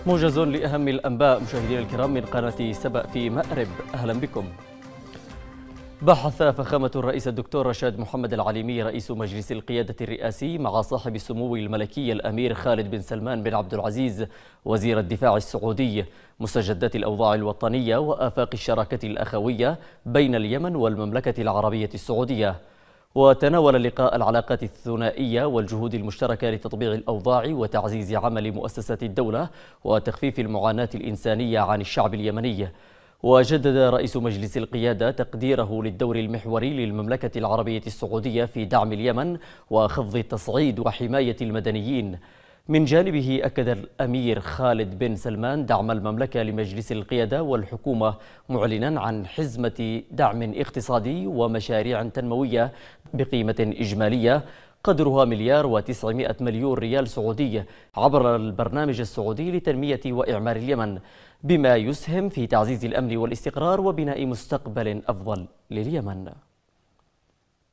موجز لأهم الأنباء مشاهدينا الكرام من قناة سبأ في مأرب، أهلا بكم. بحث فخامة الرئيس الدكتور رشاد محمد العليمي رئيس مجلس القيادة الرئاسي مع صاحب السمو الملكي الأمير خالد بن سلمان بن عبد العزيز وزير الدفاع السعودي مستجدات الأوضاع الوطنية وآفاق الشراكة الأخوية بين اليمن والمملكة العربية السعودية. وتناول اللقاء العلاقات الثنائية والجهود المشتركة لتطبيع الأوضاع وتعزيز عمل مؤسسات الدولة وتخفيف المعاناة الإنسانية عن الشعب اليمني. وجدد رئيس مجلس القيادة تقديره للدور المحوري للمملكة العربية السعودية في دعم اليمن وخفض التصعيد وحماية المدنيين. من جانبه أكد الأمير خالد بن سلمان دعم المملكة لمجلس القيادة والحكومة، معلنا عن حزمة دعم اقتصادي ومشاريع تنموية بقيمة إجمالية قدرها 1,900,000,000 ريال سعودي عبر البرنامج السعودي لتنمية وإعمار اليمن، بما يسهم في تعزيز الأمن والاستقرار وبناء مستقبل أفضل لليمن.